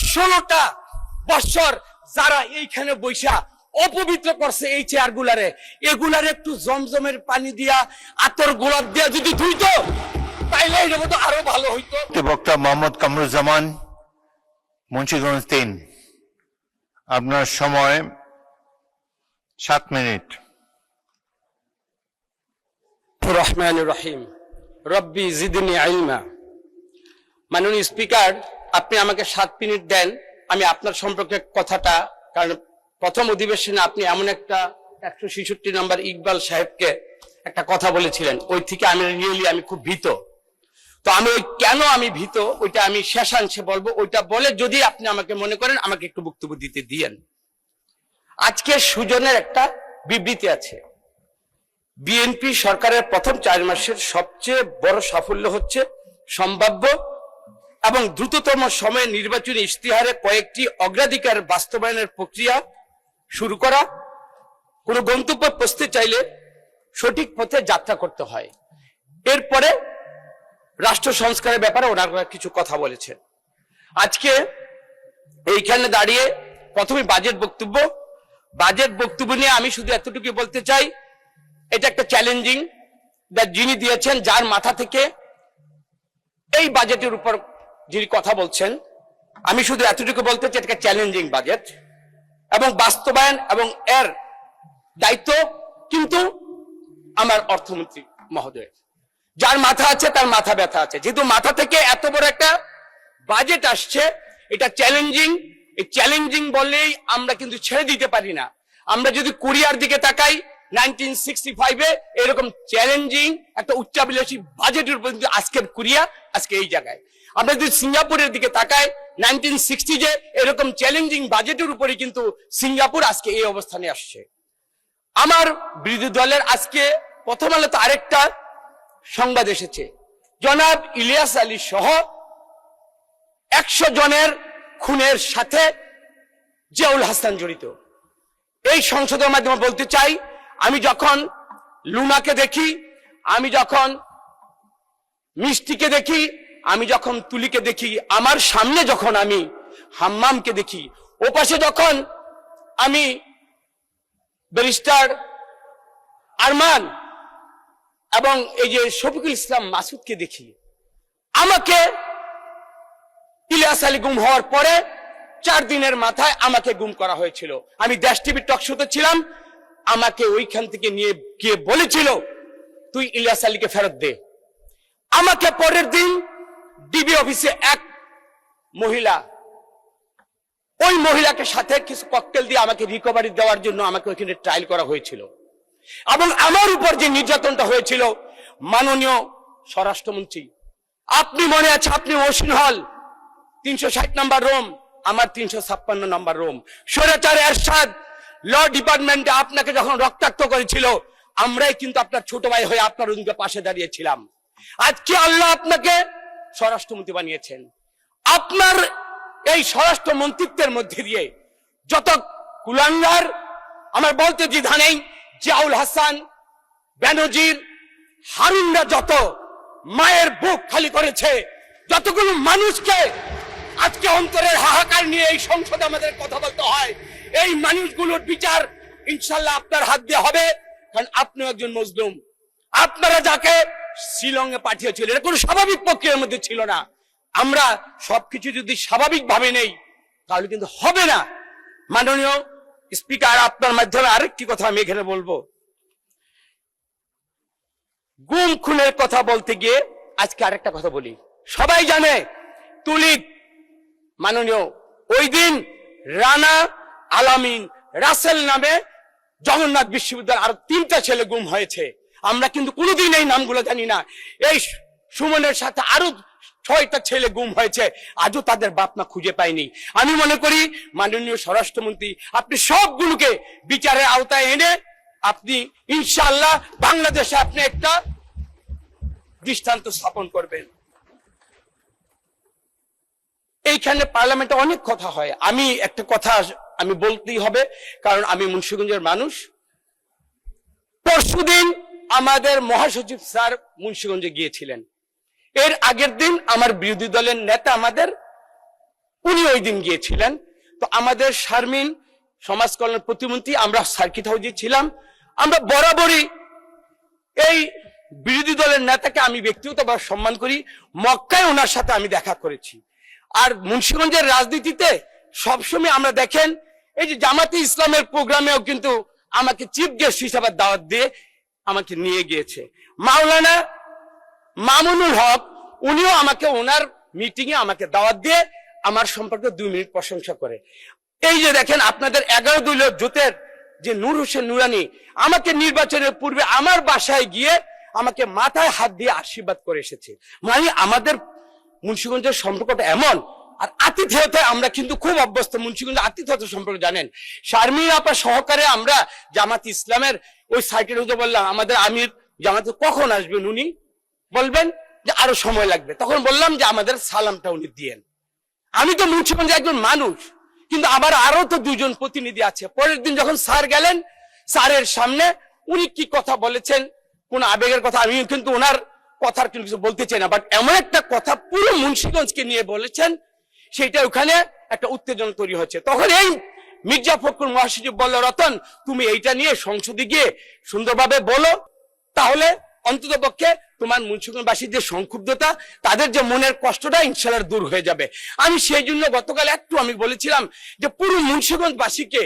16টা বছর যারা এইখানে বৈশা অপবিত্র করছে এই চেয়ারগুলারে, এগুলারে একটু জমজমের পানি দিয়া আতর গোলাপ দিয়া যদি ধুইতো তাইলে এটা তো আরো ভালো হইতো। বক্তা মোহাম্মদ কামরুজ্জামান, মুন্সিগঞ্জ 3, আপনার সময় 7 মিনিট। রহমানুর রহিম, রব্বি জিদনি ইলমা। মাননীয় স্পিকার, আপনি আমাকে 7 মিনিট দেন, আমি আপনার সম্পর্কে কথাটা, কারণ প্রথম অধিবেশনে আপনি এমন একটা 166 নম্বর ইকবাল সাহেবকে একটা কথা বলেছিলেন, ওই থেকে আমি খুব ভীত। তো আমি ওই কেন আমি ভীত ওইটা আমি শেষাংশে বলবো, ওইটা বলে যদি আপনি আমাকে মনে করেন আমাকে একটু বক্তব্য দিতে দিয়েন। আজকে সুজনের একটা বিবৃতি আছে, বিএনপি সরকারের প্রথম 4 মাসের সবচেয়ে বড় সাফল্য হচ্ছে সম্ভাব্য এবং দ্রুততম সময়ে নির্বাচনী ইশতেহারে কয়েকটি অগ্রাধিকার বাস্তবায়নের প্রক্রিয়া শুরু করা। কোন গন্তব্যে পৌঁছতে চাইলে সঠিক পথে যাত্রা করতে হয়। এরপরে রাষ্ট্র সংস্কারের ব্যাপারে ওনারা কিছু কথা বলেছেন। আজকে এইখানে দাঁড়িয়ে প্রথমে বাজেট বক্তব্য নিয়ে আমি শুধু এতটুকু বলতে চাই, এটা একটা চ্যালেঞ্জিং যিনি দিয়েছেন, যার মাথা থেকে এই বাজেটের উপর যিনি কথা বলছেন, আমি শুধু এতটুকু বলতে চাই এটা চ্যালেঞ্জিং বাজেট এবং বাস্তবায়ন এবং এর দায়িত্ব কিন্তু আমার অর্থমন্ত্রী মহোদয়, যার মাথা আছে তার মাথা ব্যথা আছে। যেহেতু মাথা থেকে এত বড় একটা বাজেট আসছে, এটা চ্যালেঞ্জিং। এই চ্যালেঞ্জিং বললেই আমরা কিন্তু ছেড়ে দিতে পারি না। আমরা যদি কোরিয়ার দিকে তাকাই, 1965-এ এরকম চ্যালেঞ্জিং একটা উচ্চাভিলাষী বাজেটের উপর কিন্তু আজকের কোরিয়া আজকে এই জায়গায়। আমরা যদি সিঙ্গাপুরের দিকে তাকাই, 1960-এ এরকম চ্যালেঞ্জিং বাজেটের উপরে কিন্তু সিঙ্গাপুর আজকে এই অবস্থানে আসছে। আমার বিরোধী দলের আজকে প্রথম আলোতে আরেকটা সংবাদ এসেছে, জনাব ইলিয়াস আলী সহ 100 জনের খুনের সাথে জিয়াউল হাসান জড়িত। এই সংসদের মাধ্যমে বলতে চাই, আমি যখন লুনাকে দেখি, আমি যখন মিষ্টিকে দেখি, আমি যখন তুলিকে দেখি, আমার সামনে যখন আমি হাম্মামকে দেখি, ওপাশে যখন আমি ব্যারিস্টার আরমান এবং এই যে শফিকুল ইসলাম মাসুদকে দেখি, আমাকে ইলিয়াস আলী গুম হওয়ার পরে 4 দিনের মাথায় আমাকে গুম করা হয়েছিল। আমি দেশ টিভির টক শোতে ছিলাম, আমাকে ওইখান থেকে নিয়ে গিয়ে বলেছিল তুই ইলিয়াস আলীকে ফেরত দে। আমাকে পরের দিন ডিবি অফিসে এক মহিলা, ওই মহিলাকে সাথে কিছু ককটেল দিয়ে আমাকে রিকভারি দেওয়ার জন্য আমাকে ওইখানে ট্রায়াল করা হয়েছিল। এবং আমার উপর যে নির্যাতনটা হয়েছিল, মাননীয় স্বরাষ্ট্রমন্ত্রী, আপনি মনে আছে, আপনি মহসিন হল 360 নম্বর রুম, আমার 356 নম্বর রুম। স্বৈরাচার এরশাদ ল ডিপার্টমেন্টে আপনাকে যখন রক্তাক্ত করেছিল, আমরাই কিন্তু আপনার ছোট ভাই হয়ে আপনার পাশে দাঁড়িয়েছিলাম। আজকে আল্লাহ আপনাকে স্বরাষ্ট্রমন্ত্রী বানিয়েছেন। আপনার এই স্বরাষ্ট্র মন্ত্রিত্বের মধ্যে দিয়ে যত কুলাঙ্গার, আমার বলতে দ্বিধা নেই, জিয়াউল হাসান, বেনজির, হারুনরা যত মায়ের বুক খালি করেছে, যতগুলো মানুষকে আজকে অন্তরের হাহাকার নিয়ে এই সংসদে আমাদের কথা বলতে হয়, এই মানুষগুলোর বিচার ইনশাল্লাহ আপনার হাত দিয়ে হবে। কারণ আপনিও একজন মজলুম। আপনারা যাকে শিলংয়ে পাঠিয়েছিলেন, এটা কোনো স্বাভাবিক প্রক্রিয়ার মধ্যে ছিল না। আমরা সবকিছু যদি স্বাভাবিক ভাবে নেই তাহলে কিন্তু হবে না। মাননীয় স্পিকার, আপনার মাধ্যমে আরেকটি কথা আমি এখানে বলবো। গুম খুনের কথা বলতে গিয়ে আজকে আরেকটা কথা বলি। সবাই জানে তুলিক, মাননীয়, ওই দিন রানা, আলামিন, রাসেল নামে জগন্নাথ বিশ্ববিদ্যালয়ের আরো 3টা ছেলে গুম হয়েছে। আমরা কিন্তু কোনোদিন এই নামগুলো জানি না। এই সুমনের সাথে আরো 6টা ছেলে গুম হয়েছে, আজও তাদের বাপ মা খুঁজে পায়নি। আমি মনে করি মাননীয় স্বরাষ্ট্রমন্ত্রী, আপনি সবগুলোকে বিচারের আওতায় এনে আপনি ইনশাআল্লাহ বাংলাদেশে আপনি একটা দৃষ্টান্ত স্থাপন করবেন। এইখানে পার্লামেন্টে অনেক কথা হয়, আমি একটা কথা আমি বলতেই হবে, কারণ আমি মুন্সিগঞ্জের মানুষ। পরশুদিন আমাদের মহাসচিব স্যার মুন্সিগঞ্জে গিয়েছিলেন। এর আগের দিন আমার বিরোধী দলের নেতা আমাদের উনি ওই দিন গিয়েছিলেন। তো আমাদের শারমিন সমাজ কল্যাণ প্রতিমন্ত্রী, আমরা সার্কিট হাউসে ছিলাম। আমরা বরাবরই এই বিরোধী দলের নেতাকে আমি ব্যক্তিগতভাবে সম্মান করি। মক্কায় ওনার সাথে আমি দেখা করেছি। আর মুন্সিগঞ্জের রাজনীতিতে সবসময় আমরা দেখেন এই যে জামাতে ইসলামের প্রোগ্রামেও কিন্তু আমাকে চিফ গেস্ট হিসাবে দাওয়াত দিয়ে আমাকে নিয়ে গিয়েছে। মাওলানা মামুনুল হক উনিও আমাকে ওনার মিটিং এ আমাকে দাওয়াত দিয়ে আমার সম্পর্কে 2 মিনিট প্রশংসা করে। এই যে দেখেন আপনাদের 11 দলীয় জোটের যে নূর হোসেন নুরানি আমাকে নির্বাচনের পূর্বে আমার বাসায় গিয়ে আমাকে মাথায় হাত দিয়ে আশীর্বাদ করে এসেছে। মানে আমাদের মুন্সিগঞ্জের সম্পর্কটা এমন। আর আতিথেয়তায় আমরা কিন্তু খুব অভ্যস্ত। মুন্সিগঞ্জ আতিথেয়তা সম্পর্কে জানেন, শারমিন আপা সহকারে আমরা জামাত ইসলামের ওই সাইটের হতে বললাম আমাদের আমির জামাতে কখন আসবেন, উনি বলবেন যে আরো সময় লাগবে। তখন বললাম যে আমাদের সালামটা উনি দিয়েন। আমি তো মুন্সিগঞ্জে একজন মানুষ, কিন্তু আবার আরো তো 2 জন প্রতিনিধি আছে। পরের দিন যখন স্যার গেলেন, স্যারের সামনে উনি কি কথা বলেছেন, কোন আবেগের কথা, আমি কিন্তু ওনার কথার কিছু বলতে চাই না, বাট এমন একটা কথা পুরো মুন্সিগঞ্জকে নিয়ে বলেছেন, সেটা ওখানে একটা উত্তেজনা তৈরি হচ্ছে। তখন এই মির্জা ফখরুল মহাসচিব বলল, রতন তুমি এইটা নিয়ে সংসদে গিয়ে সুন্দরভাবে বলো, তাহলে অন্তত পক্ষে তোমার মুন্সিগঞ্জবাসীর যে সংক্ষুব্ধতা, তাদের যে মনের কষ্টটা ইনশাআল্লাহ দূর হয়ে যাবে। আমি সেই জন্য গতকাল আমি বলেছিলাম যে পুরো মুন্সিগঞ্জবাসীকে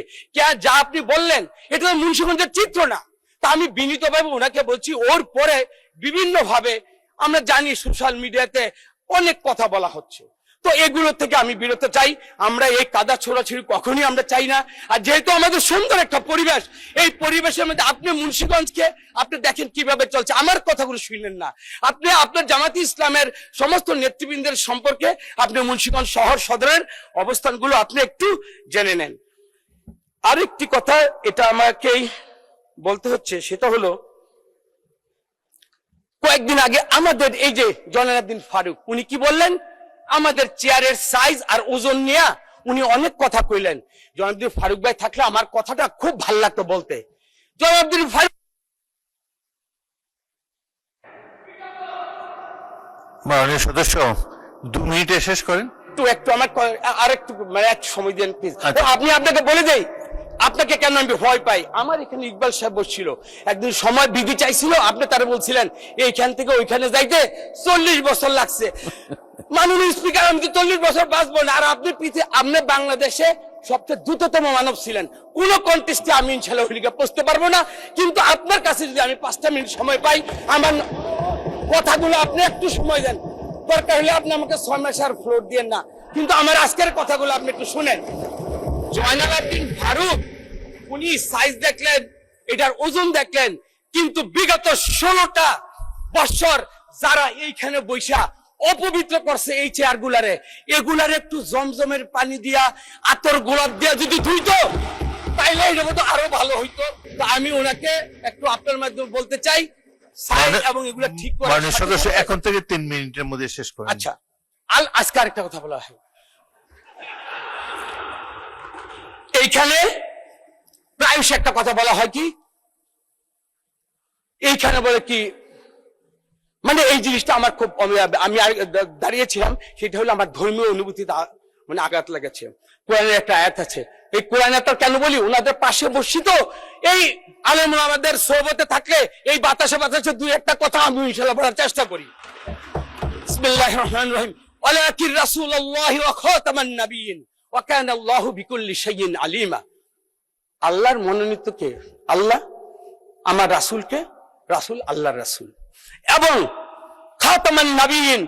যা আপনি বললেন এটা মুন্সিগঞ্জের চিত্র না। তা আমি বিনীতভাবে ওনাকে বলছি, ওর পরে বিভিন্ন ভাবে আমরা জানি সোশ্যাল মিডিয়াতে অনেক কথা বলা হচ্ছে, তো এগুলো থেকে আমি বিরত চাই। আমরা এই কাদা ছোড়াছুড়ি কখনই আমরা চাই না। আর যেহেতু আমাদের সুন্দর একটা পরিবেশ, এই পরিবেশের মধ্যে আপনি মুন্সিগঞ্জকে আপনি দেখেন কিভাবে চলছে, আমার কথাগুলো শুনলেন না। আপনি আপনার জামাতি ইসলামের সমস্ত নেতৃবৃন্দের সম্পর্কে আপনি মুন্সিগঞ্জ শহর সদরের অবস্থানগুলো আপনি একটু জেনে নেন। আরেকটি কথা এটা আমাকেই বলতে হচ্ছে, সেটা হলো কয়েকদিন আগে আমাদের এই যে জয়নাল ফারুক উনি কি বললেন, আমাদের চেয়ারের সাইজ আর ওজন নিয়ে উনি অনেক কথা কইলেন। জয়নাল ফারুক ভাই থাকলে আমার কথাটা খুব ভালো লাগতো বলতে। জয়নাল ফারুক মাননীয় সদস্য 2 মিনিটে শেষ করেন। একটু আমার আরেকটু মানে এক সময় দেন প্লিজ। আপনি আপনাকে বলে দেই, আপনাকে কেন আমি ভয় পাই। আমার এখানে ইকবাল সাহেব বসছিল, একদিন সময় বিধি চাইছিল, আপনি তারা বলছিলেন এইখান থেকে ওইখানে যাইতে 40 বছর লাগছে। মাননীয় স্পিকার আমি তো 40 বছর বাঁচবো না। আর আপনি আপনি বাংলাদেশে সবচেয়ে দ্রুততম মানব ছিলেন, কোন কন্টেস্টে আমি ইনশাআল্লাহ ওইদিকে পৌঁছতে পারবো না। কিন্তু আপনার কাছে যদি আমি 5টা মিনিট সময় পাই, আমার কথাগুলো আপনি একটু সময় দেন, দরকার হলে আপনি আমাকে 6 মাস আর ফ্লোর দিয়েন না, কিন্তু আমার আজকের কথাগুলো আপনি একটু শুনেন। জয়নাল আবদিন ফারুক উনি সাইজ দেখলেন, এটার ওজন দেখলেন, কিন্তু বিগত 16টা বছর যারা এইখানে বৈশা অপবিত্র করছে এই চেয়ারগুলারে, এগুলারে একটু জমজমের পানি দিয়া আতর গোলাপ দিয়া যদি ধুইতো তাইলে এটা তো আরো ভালো হইতো। তো আমি ওনাকে একটু আপনার মাধ্যমে বলতে চাই, সাইজ এবং এগুলা ঠিক করে মাননীয় সদস্য এখন থেকে 3 মিনিটের মধ্যে শেষ করেন। আচ্ছা, আজকে আরেকটা কথা বলা হয়, এইখানে প্রায়শ একটা কথা বলা হয় কি, এইখানে বলে কি, মানে এই জিনিসটা আমার খুব আমি দাঁড়িয়েছিলাম, সেটা হলো আমার ধর্মীয় অনুভূতি মানে আঘাত লেগেছে। কোরআনের একটা আয়াত আছে, এই কোরআন আয়াতটা কেন বলি, ওনাদের পাশে বসছি তো, এই আলেম আমাদের সোহবতে থাকলে এই বাতাসে বাতাসে 2-1টা কথা আমি ইনশাআল্লাহ বলার চেষ্টা করি। বিসমিল্লাহির রহমানির রহিম, ওয়ালাকির রাসূলুল্লাহি ওয়া খাতামান নাবিয়্যিন ওয়া কানা আল্লাহু বিকুল্লি শাইইন আলিমা। আল্লাহর মনোনীত কে? আল্লাহ। আমার রাসূলকে? রাসূল আল্লাহর রাসূল। এবং খাতামান নাবিয়্যিন,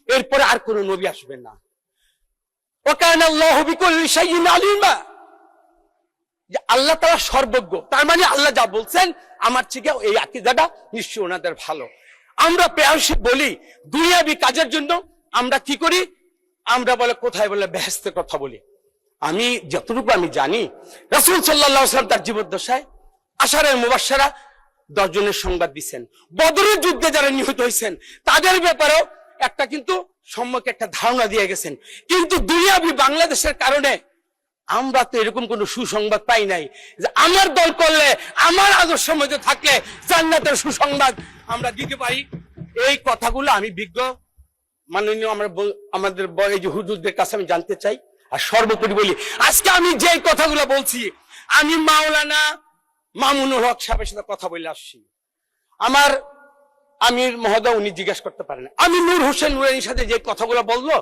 এরপরে আর কোন নবী আসবেন না। ওয়া কানা আল্লাহু বিকুল্লি শাইইন আলিমা, যে আল্লাহ তাআলা সর্বজ্ঞ। তার মানে আল্লাহ যা বলছেন আমার থেকে এই আকীদাটা নিশ্চয়ই ওনাদের ভালো। আমরা প্রায়শই বলি দুনিয়াবি কাজের জন্য আমরা কি করি, আমরা বলে কোথায় বলে বেহেশতের কথা বলি। আমি যতটুকু আমি জানি, রাসূল সাল্লাল্লাহু আলাইহি ওয়াসাল্লাম তার জীবদ্দশায় আশারায়ে মুবাশশারা 10 জনের সংবাদ দিচ্ছেন। বদরের যুদ্ধে যারা নিহত হয়েছেন তাদের ব্যাপারেও একটা কিন্তু সম্যক একটা ধারণা দিয়ে গেছেন। কিন্তু দুনিয়াবি বাংলাদেশের কারণে আমরা তো এরকম কোন সুসংবাদ পাই নাই যে আমার দল করলে, আমার আদর্শ মধ্যে থাকলে জান্নাতের সুসংবাদ আমরা দিতে পারি। এই কথাগুলো আমি বিজ্ঞ মাননীয় আমাদের এই যে হুজুরদের কাছে আমি জানতে চাই। আর সর্বোপরি বলি, আজকে আমি যে কথাগুলো বলছি, আমি মাওলানা মামুনুল হক সাহেবের সাথে কথা বলে আসছি। আমার আমির মহোদয় উনি জিজ্ঞেস করতে পারেন, আমি নূর হোসেন নুরানির সাথে যে কথাগুলো বললো,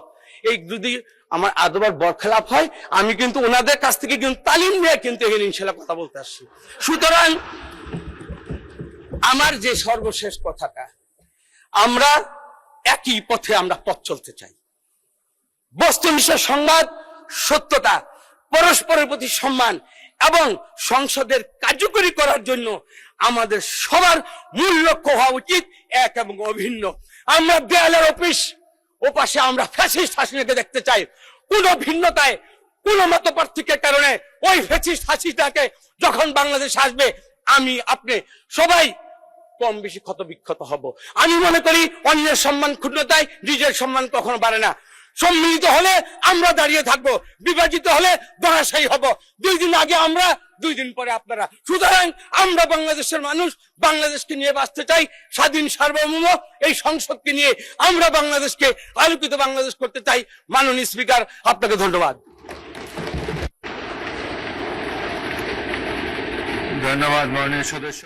এই যদি আমার আদবার বরখেলাপ হয়, আমি কিন্তু ওনাদের কাছ থেকে কিন্তু তালিম নিয়ে কিন্তু এখানে ইনশাল্লাহ কথা বলতে আসছি। সুতরাং আমার যে সর্বশেষ কথাটা, আমরা একই পথে আমরা পথ চলতে চাই। বস্তুনিষ্ঠ সংবাদ, সত্যতা, পরস্পরের প্রতি সম্মান এবং সংসদের কার্যকরী করার জন্য আমাদের সবার মূল লক্ষ্য হওয়া উচিত এক এবং অভিন্ন। আমরা দেয়ালের ও পাশে আমরা ফ্যাসিস্ট হাসিনাকে দেখতে চাই। কোন ভিন্নতায়, কোন মত পার্থক্যের কারণে ওই ফ্যাসিস্ট হাসিনাকে যখন বাংলাদেশ আসবে, আমি আপনি সবাই কম বেশি ক্ষত বিক্ষত হব। আমি মনে করি অন্যের সম্মান ক্ষুণ্ণতায় নিজের সম্মান কখনো বাড়ে না। সম্মিলিত হলে আমরা দাঁড়িয়ে থাকবো, বিভাজিত হলে ধরাশায়ী হব। 2 দিন আগে আমরা, 2 দিন পরে আপনারা। সুতরাং আমরা বাংলাদেশের মানুষ, বাংলাদেশকে নিয়ে বাঁচতে চাই, স্বাধীন সার্বভৌম এই সংসদকে নিয়ে আমরা বাংলাদেশকে আলোকিত বাংলাদেশ করতে চাই। মাননীয় স্পিকার, আপনাকে ধন্যবাদ। ধন্যবাদ মাননীয় সদস্য।